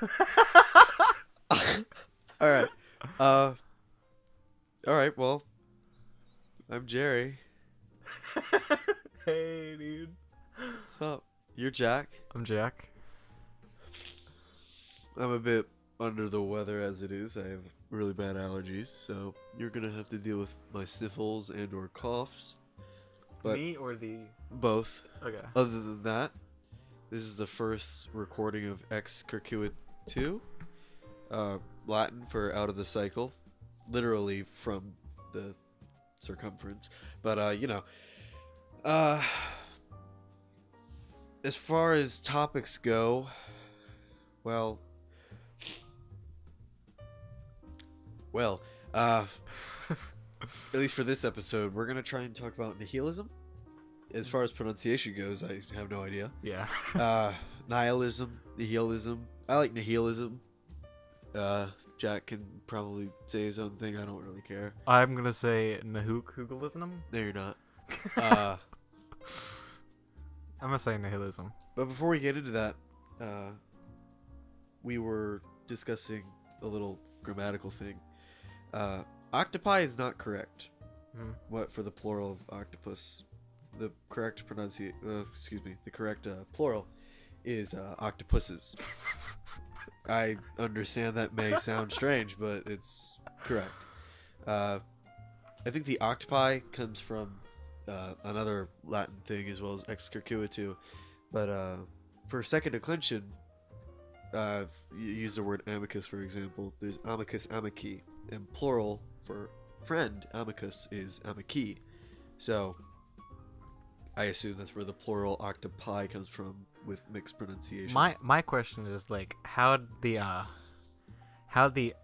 All right. Uh. All right. Well, I'm Jerry. Hey, dude. What's up? You're Jack. I'm Jack. I'm a bit under the weather as it is. I have really bad allergies, so you're gonna have to deal with my sniffles and/or coughs. But Me or the... both. Okay. Other than that, this is the first recording of Ex Circuitu, Latin for out of the cycle, literally from the circumference. But uh, as far as topics go, well, well, uh, at least for this episode, we're gonna try and talk about nihilism. As far as pronunciation goes, I have no idea. Yeah. Nihilism, nihilism. I like nihilism. Jack can probably say his own thing. I don't really care. I'm gonna say Nahook-Hoogalism. No, you're not. Uh, I'm gonna say nihilism. but before we get into that, we were discussing a little grammatical thing. Octopi is not correct. What for the plural of octopus? The correct pronunciation. The correct plural is octopuses. I understand that may sound strange, but it's correct. I think the octopi comes from another Latin thing as well as ex circuitu, but for second declension, you use the word amicus for example. There's amicus amici, and plural for friend amicus is amici. So I assume that's where the plural octopi comes from with mixed pronunciation. My question is like how the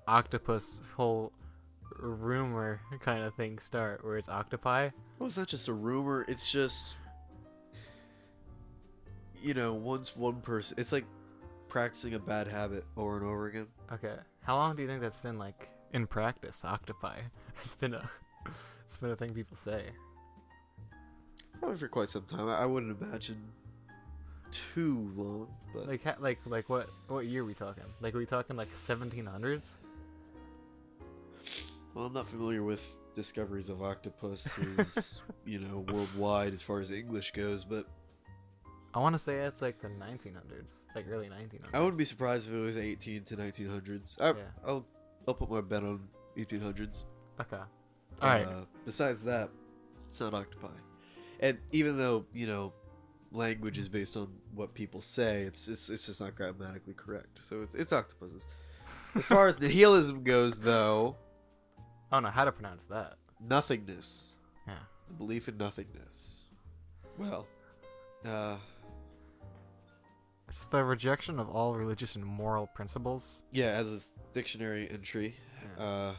octopus whole rumor kind of thing start where it's octopi. Well, it's not just a rumor. It's just, once one person, it's like practicing a bad habit over and over again. Okay. How long do you think that's been like in practice? Octopi. It's been a thing people say. Probably for quite some time. I wouldn't imagine too long, but Like what year are we talking? Like are we talking like 1700s? well, I'm not familiar with discoveries of octopuses, worldwide as far as English goes, but I want to say it's like the 1900s, like early 1900s. I wouldn't be surprised if it was 18 to 1900s. Yeah. I'll put my bet on 1800s. Okay. All right. Besides that, it's not octopi. And even though language is based on what people say, it's just not grammatically correct. So it's octopuses. As far as nihilism goes, though, I don't know how to pronounce that. nothingness, Yeah. the belief in nothingness. Well, It's the rejection of all religious and moral principles. yeah, as a dictionary entry, Yeah.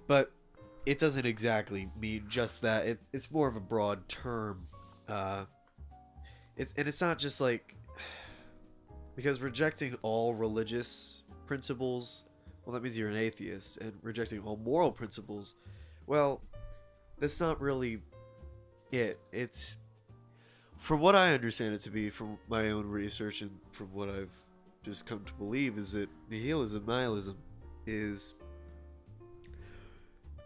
but it doesn't exactly mean just that. It's more of a broad term. It's not just like, because rejecting all religious principles, well, that means you're an atheist, and rejecting all moral principles, well, that's not really it. It's, from what I understand it to be, from my own research and from what I've just come to believe, is that nihilism is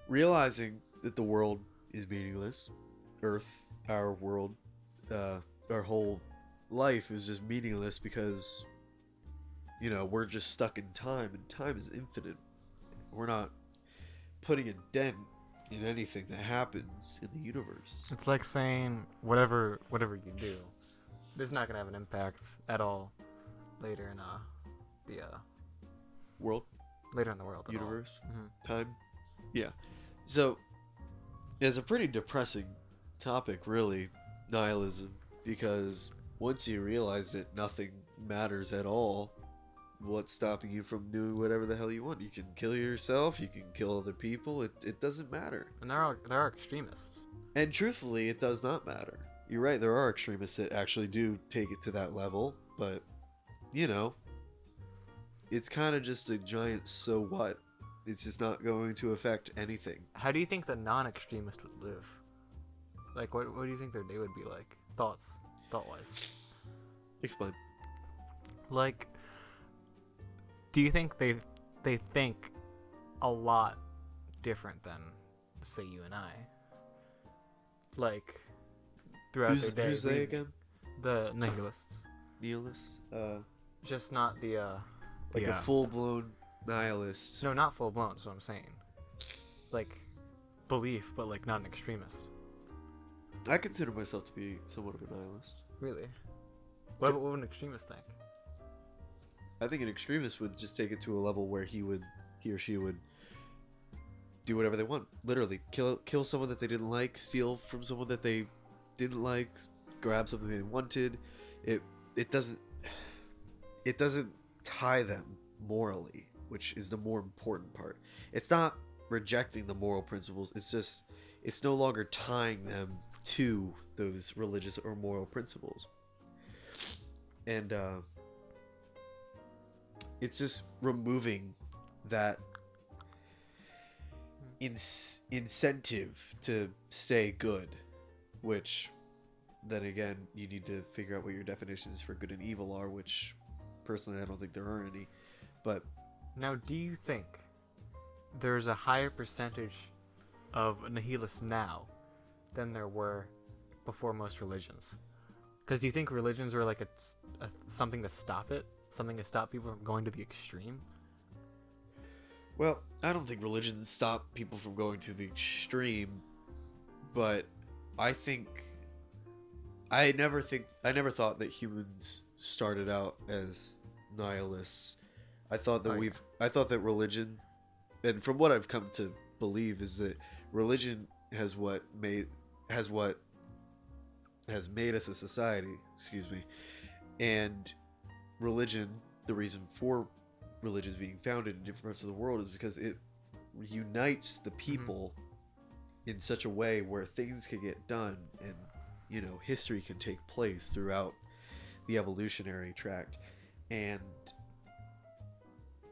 realizing that the world is meaningless. Earth, our world, our whole life is just meaningless because we're just stuck in time, and time is infinite. We're not putting a dent in anything that happens in the universe. It's like saying whatever you do, it's not gonna have an impact at all later in the World, later in the world. At universe, all. Mhm. time. Yeah. So it's a pretty depressing topic, really, nihilism, because once you realize that nothing matters at all, what's stopping you from doing whatever the hell you want? You can kill yourself, you can kill other people, it doesn't matter. And there are extremists. And truthfully, it does not matter. You're right, there are extremists that actually do take it to that level, but it's kind of just a giant so what. It's just not going to affect anything. How do you think the non-extremist would live? Like, what do you think their day would be like? Thought-wise. Explain. Like, do you think they think a lot different than, say, you and I? Like, throughout their day. Who's they again? The nihilists. Nihilists? Just not the like a full-blown nihilist. No, not full-blown, that's what I'm saying. Like, belief, but like not an extremist. I consider myself to be somewhat of a nihilist. Really? What would an extremist think? I think an extremist would just take it to a level where he or she would do whatever they want. Literally, kill someone that they didn't like, steal from someone that they didn't like, grab something they wanted. It doesn't tie them morally, which is the more important part. It's not rejecting the moral principles. It's no longer tying them to those religious or moral principles. And it's just removing that incentive to stay good, which then again you need to figure out what your definitions for good and evil are, which personally I don't think there are any. But now, do you think there's a higher percentage of nihilists now than there were before most religions? Because do you think religions were like a something to stop it? Something to stop people from going to the extreme? Well, I don't think religions stop people from going to the extreme, but I never thought that humans started out as nihilists. I thought that religion, and from what I've come to believe, is that religion has made us a society, and religion, the reason for religions being founded in different parts of the world is because it unites the people in such a way where things can get done and, history can take place throughout the evolutionary tract. And,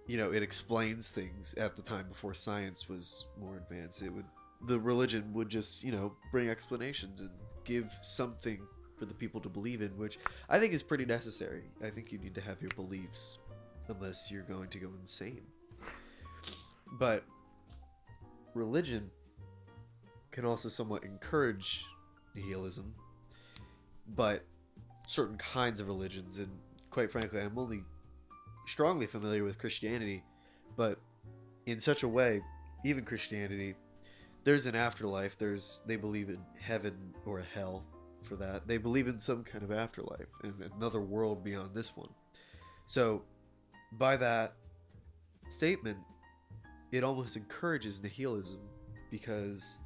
it explains things at the time before science was more advanced. The religion would just, bring explanations and give something for the people to believe in, which I think is pretty necessary. I think you need to have your beliefs, unless you're going to go insane. But religion can also somewhat encourage nihilism, but certain kinds of religions, and quite frankly, I'm only strongly familiar with Christianity, but in such a way, even Christianity, there's an afterlife. They believe in heaven or a hell for that. They believe in some kind of afterlife and another world beyond this one. So by that statement, it almost encourages nihilism, because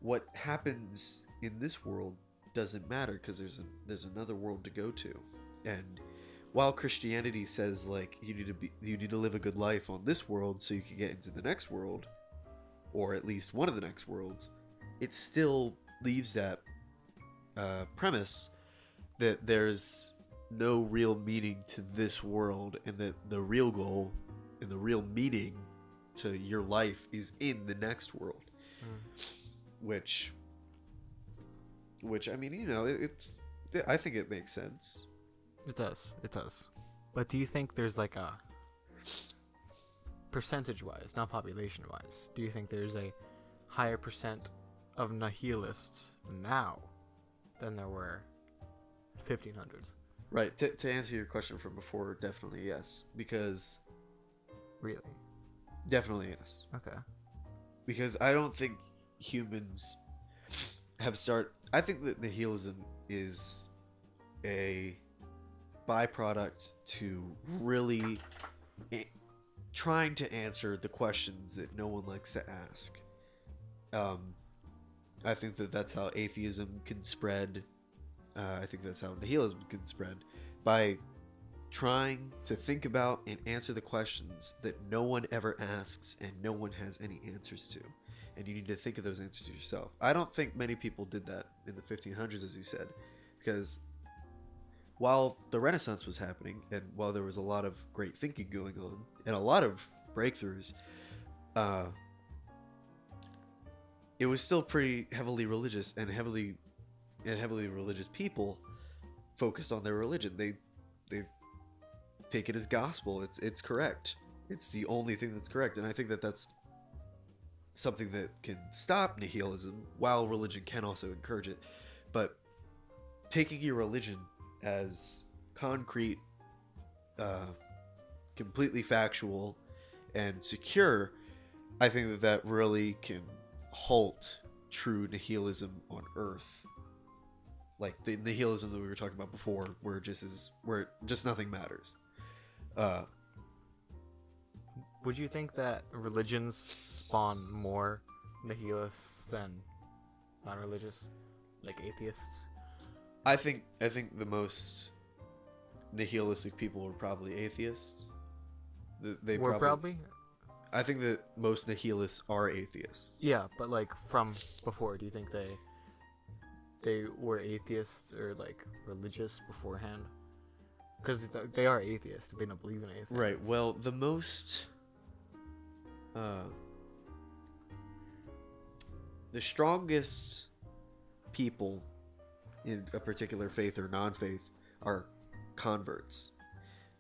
what happens in this world doesn't matter, because there's another world to go to. And while Christianity says, like, you need to live a good life on this world so you can get into the next world, or at least one of the next worlds, it still leaves that premise that there's no real meaning to this world, and that the real goal and the real meaning to your life is in the next world. Which I mean, I think it makes sense. It does. But do you think there's like a percentage-wise, not population-wise, do you think there's a higher percent of nihilists now than there were 1500s? Right. To answer your question from before, definitely yes. Because... Really? Definitely yes. Okay. Because I don't think humans have started... I think that nihilism is a byproduct to really trying to answer the questions that no one likes to ask. I think that that's how atheism can spread. I think that's how nihilism can spread, by trying to think about and answer the questions that no one ever asks and no one has any answers to. And you need to think of those answers yourself. I don't think many people did that in the 1500s, as you said, because while the Renaissance was happening, and while there was a lot of great thinking going on and a lot of breakthroughs, it was still pretty heavily religious, and heavily religious people focused on their religion. They take it as gospel. It's correct. It's the only thing that's correct, and I think that that's something that can stop nihilism, while religion can also encourage it. But taking your religion as concrete, completely factual, and secure, I think that that really can halt true nihilism on Earth. Like the nihilism that we were talking about before, where just nothing matters. Would you think that religions spawn more nihilists than non-religious, like atheists? I think the most nihilistic people were probably atheists. They We're probably. I think that most nihilists are atheists. Yeah, but like from before, do you think they were atheists or like religious beforehand? Because they are atheists. They don't believe in anything. Right. Well, the most, the strongest people in a particular faith or non-faith are converts.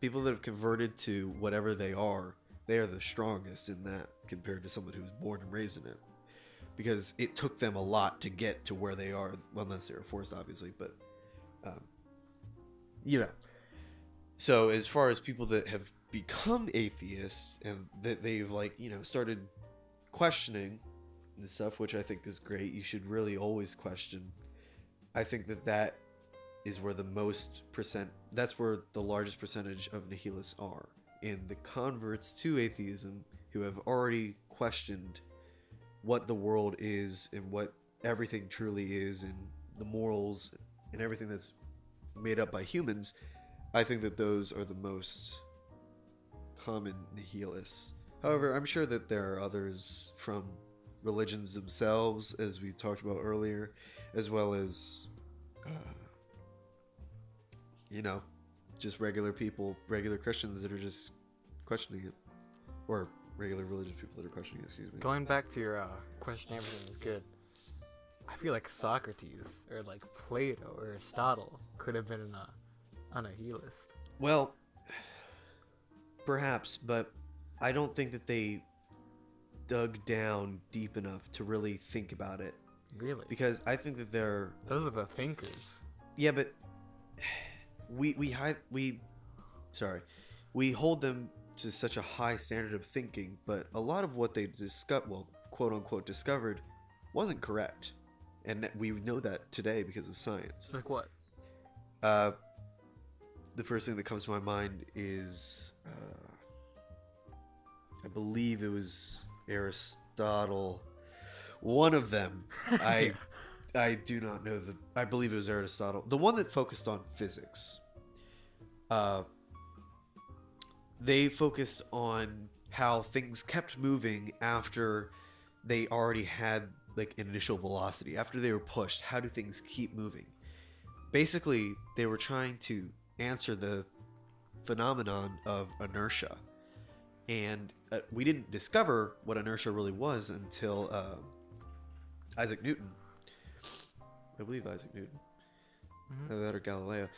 People that have converted to whatever they are the strongest in that compared to someone who was born and raised in it. Because it took them a lot to get to where they are, well, unless they were forced, obviously, but, you know. So as far as people that have become atheists and that they've, like, you know, started questioning and stuff, which I think is great. You should really always question. I think that that is where that's where the largest percentage of nihilists are. In the converts to atheism who have already questioned what the world is and what everything truly is and the morals and everything that's made up by humans. I think that those are the most common nihilists. However, I'm sure that there are others from religions themselves, as we talked about earlier, as well as, you know, just regular people, regular Christians that are just questioning it. Or regular religious people that are questioning it, excuse me. Going back to your question, everything is good. I feel like Socrates or like Plato or Aristotle could have been a nihilist. Well, perhaps, but I don't think that they dug down deep enough to really think about it. Really? Because I think that those are the thinkers. Yeah, but we hold them to such a high standard of thinking, but a lot of what they quote unquote discovered wasn't correct. And we know that today because of science. Like what? The first thing that comes to my mind is I believe it was Aristotle. One of them. I do not know I believe it was Aristotle. The one that focused on physics. They focused on how things kept moving after they already had like an initial velocity. After they were pushed, how do things keep moving? Basically, they were trying to answer the phenomenon of inertia. And we didn't discover what inertia really was until Isaac Newton. I believe Isaac Newton. Mm-hmm. That or Galileo.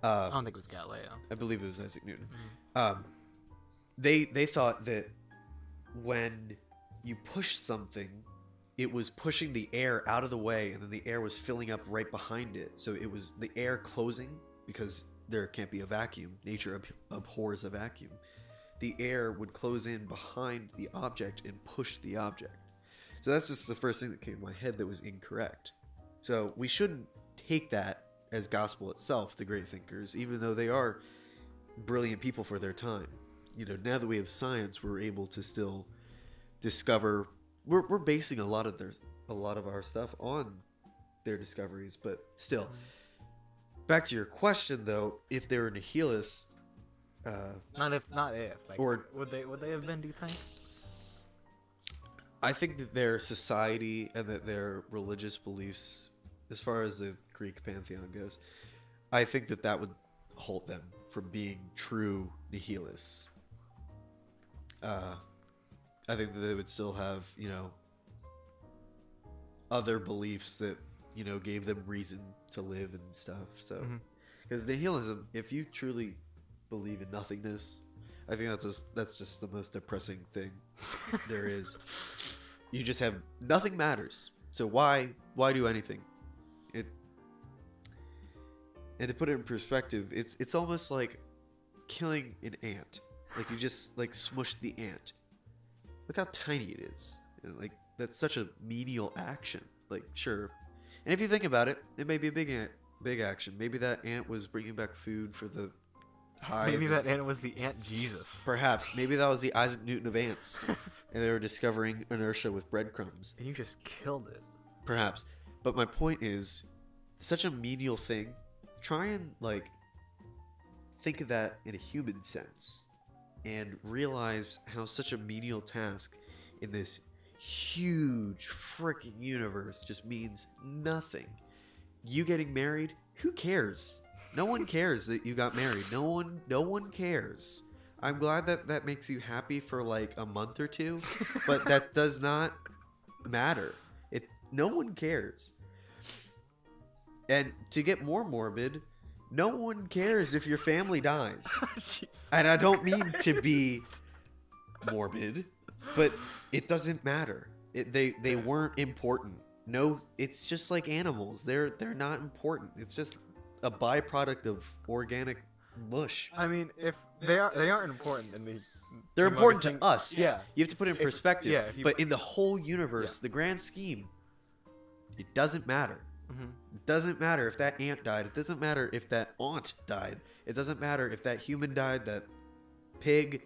I don't think it was Galileo. I believe it was Isaac Newton. Mm-hmm. They thought that when you pushed something, it was pushing the air out of the way, and then the air was filling up right behind it. So it was the air closing, because there can't be a vacuum. Nature abhors a vacuum. The air would close in behind the object and push the object. So that's just the first thing that came to my head that was incorrect. So we shouldn't take that as gospel itself, the great thinkers, even though they are brilliant people for their time. You know, now that we have science, we're able to still discover. We're basing a lot of our stuff on their discoveries, but still. Back to your question, though, if they're nihilists, not if. Like, or would they have been? Do you think? I think that their society and that their religious beliefs, as far as the Greek pantheon goes, I think that would halt them from being true nihilists. I think that they would still have, you know, other beliefs that, you know, gave them reason to live and stuff. So, because nihilism, if you truly believe in nothingness. I think that's just the most depressing thing there is. You just have nothing matters. So why do anything? And to put it in perspective, it's almost like killing an ant. Like you just like smush the ant. Look how tiny it is. Like that's such a menial action. Like sure, and if you think about it, it may be a big action. Maybe that ant was bringing back food for the hive. Maybe that ant was the Ant Jesus. Perhaps. Maybe that was the Isaac Newton of ants, and they were discovering inertia with breadcrumbs. And you just killed it. Perhaps. But my point is, such a menial thing. Try and like think of that in a human sense, and realize how such a menial task in this huge freaking universe just means nothing. You getting married, who cares? No one cares that you got married. No one cares. I'm glad that makes you happy for like a month or two, but that does not matter. No one cares. And to get more morbid, no one cares if your family dies. And I don't mean to be morbid, but it doesn't matter. They weren't important. No, it's just like animals. They're not important. It's just a byproduct of organic mush. I mean, if they aren't important in the they're important to us. Yeah. You have to put it in perspective. Yeah, but in the whole universe, the grand scheme, it doesn't matter. Mm-hmm. It doesn't matter if that ant died. It doesn't matter if that aunt died. It doesn't matter if that human died, that pig,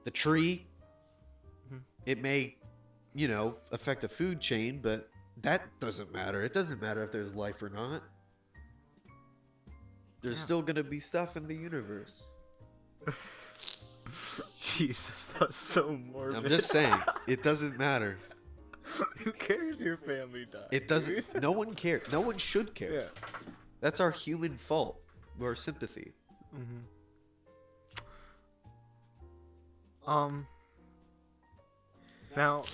the tree. Mm-hmm. It may, affect the food chain, but that doesn't matter. It doesn't matter if there's life or not. There's still going to be stuff in the universe. Jesus, that's so morbid. I'm just saying, it doesn't matter. Who cares your family died? It doesn't. No one cares. No one should care. Yeah. That's our human fault. Our sympathy. Mm-hmm. Now,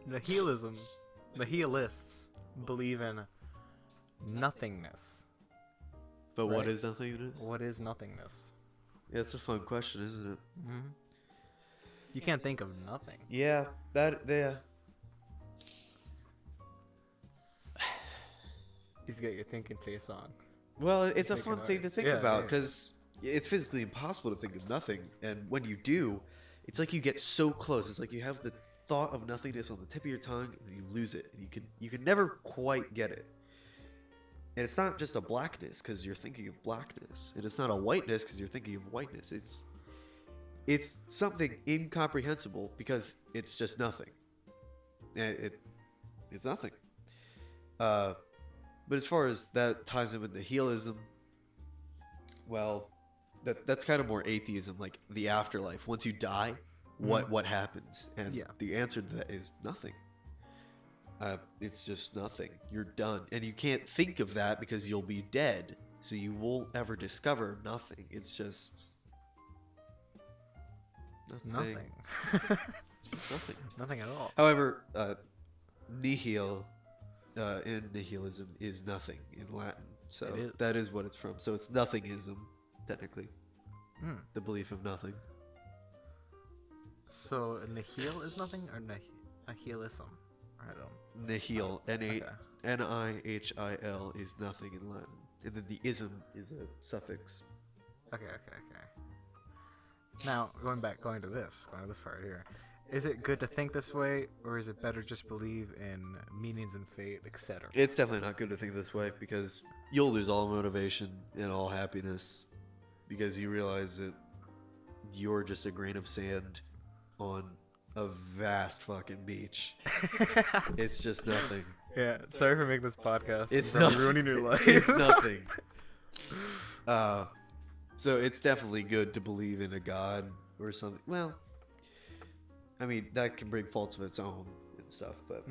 nihilists believe in nothingness. But Right. what is nothingness? What is nothingness? Yeah, it's a fun question, isn't it? Mm-hmm. You can't think of nothing. Yeah, yeah. He's got your thinking face on. Well, it's a Think fun about thing it. to think Yeah, about yeah. because it's physically impossible to think of nothing, and when you do, it's like you get so close. It's like you have the thought of nothingness on the tip of your tongue, and then you lose it, and you can never quite get it. And it's not just a blackness because you're thinking of blackness, and it's not a whiteness because you're thinking of whiteness. It's something incomprehensible because it's just nothing. It's nothing. But as far as that ties in with nihilism, well, that's kind of more atheism, like the afterlife. Once you die, what happens? And the answer to that is nothing. It's just nothing. You're done. And you can't think of that because you'll be dead. So you won't ever discover nothing. It's just nothing. Just nothing. Nothing at all. However, nihil in nihilism is nothing in Latin. So that is what it's from. So it's nothingism, technically. The belief of nothing. So nihil is nothing or nihilism? I don't. Nihil, Okay. Nihil is nothing in Latin. And then the ism is a suffix. Okay. Now, going to this part here. Is it good to think this way, or is it better just believe in meanings and fate, etc.? It's definitely not good to think this way because you'll lose all motivation and all happiness because you realize that you're just a grain of sand on a vast fucking beach. It's just nothing. Yeah, sorry for making this podcast. It's for not ruining your life. It's nothing. So it's definitely good to believe in a god or something. Well, I mean, that can bring faults of its own and stuff, but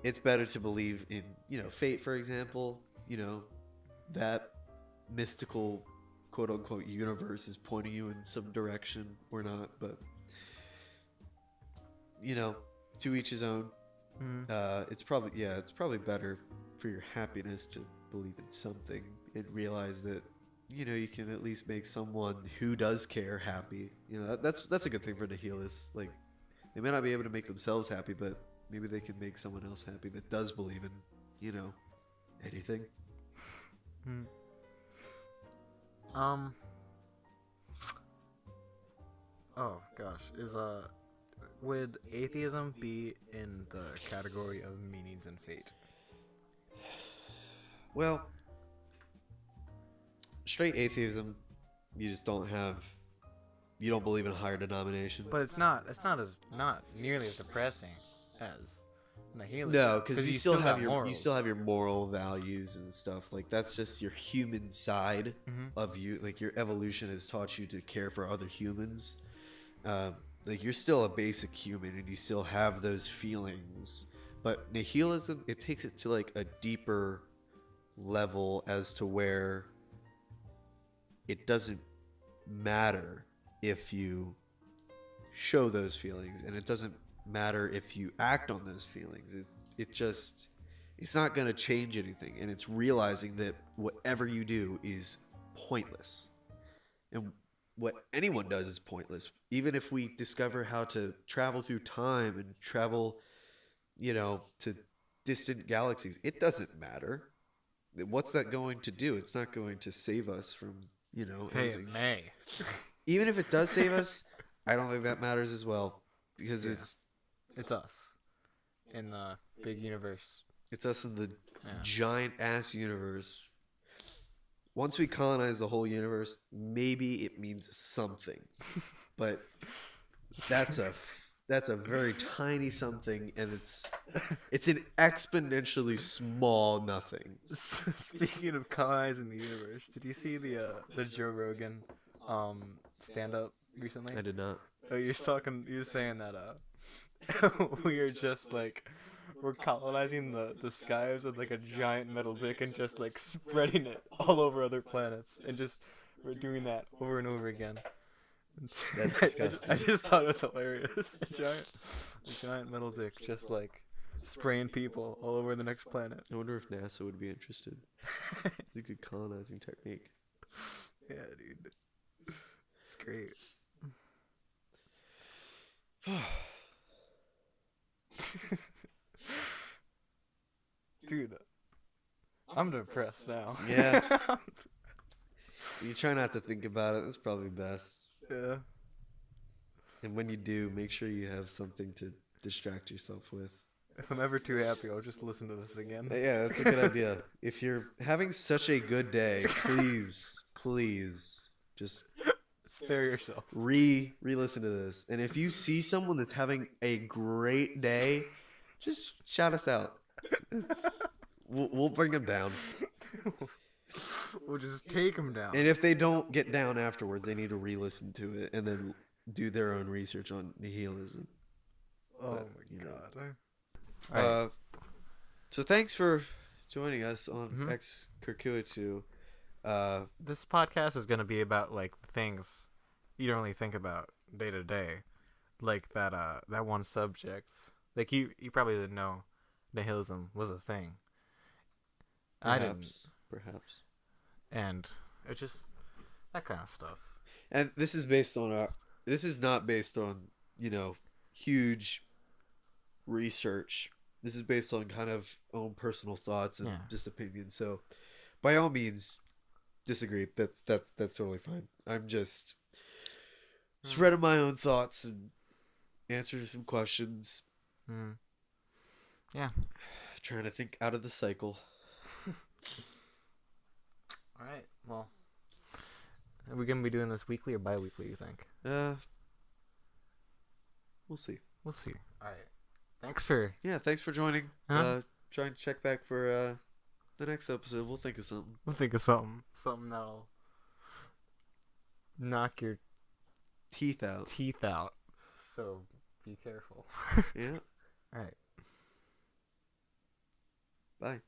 it's better to believe in, fate, for example. That mystical, quote unquote, universe is pointing you in some direction or not, but to each his own. It's probably better for your happiness to believe in something and realize that you can at least make someone who does care happy. That's a good thing for nihilists. Like, they may not be able to make themselves happy, but maybe they can make someone else happy that does believe in, anything. Hmm. Oh gosh, would atheism be in the category of meanings and fate? Well, straight atheism, you don't believe in a higher denomination. But it's not nearly as depressing as nihilism. No, because you still have morals. your moral values and stuff. Like, that's just your human side of you. Like, your evolution has taught you to care for other humans. Like, you're still a basic human and you still have those feelings. But nihilism, it takes it to like a deeper level as to where it doesn't matter if you show those feelings, and it doesn't matter if you act on those feelings. It's not going to change anything, and it's realizing that whatever you do is pointless. And what anyone does is pointless. Even if we discover how to travel through time and travel, to distant galaxies, it doesn't matter. What's that going to do? It's not going to save us from, anything. Hey, it may. Even if it does save us, I don't think that matters as well, because It's us in the big universe. it's us in the giant ass universe. Once we colonize the whole universe, maybe it means something, but that's a very tiny something, and it's an exponentially small nothing. Speaking of colonizing the universe, did you see the Joe Rogan stand up recently? I did not. Oh, you're saying that we're just like we're colonizing the skies with like a giant metal dick and just like spreading it all over other planets, and just we're doing that over and over again. That's disgusting. I just thought it was hilarious. A giant metal dick just like spraying people all over the next planet. I wonder if NASA would be interested. It's a good colonizing technique. Yeah, dude. It's great. Dude, I'm depressed now. Yeah. You try not to think about it. That's probably best. Yeah. And when you do, make sure you have something to distract yourself with. If I'm ever too happy, I'll just listen to this again. Yeah, that's a good idea. If you're having such a good day, please just spare yourself. Re-listen to this. And if you see someone that's having a great day, just shout us out. We'll bring them down. We'll just take them down. And if they don't get down afterwards, they need to re-listen to it and then do their own research on nihilism. Oh my god. Right. So thanks for joining us on Ex Circuitu. This podcast is gonna be about like things you don't really think about day to day, like that one subject. Like you probably didn't know nihilism was a thing. Perhaps. And it's just that kind of stuff. And this is not based on, huge research. This is based on kind of own personal thoughts and just opinions. So by all means disagree. That's totally fine. I'm just spreading my own thoughts and answering some questions. Yeah. Trying to think out of the cycle. All right. Well, are we gonna be doing this weekly or bi-weekly, you think? We'll see. We'll see. All right. Thanks for joining. Try and check back for the next episode. We'll think of something. Something that'll knock your teeth out. So be careful. Yeah. All right. Bye.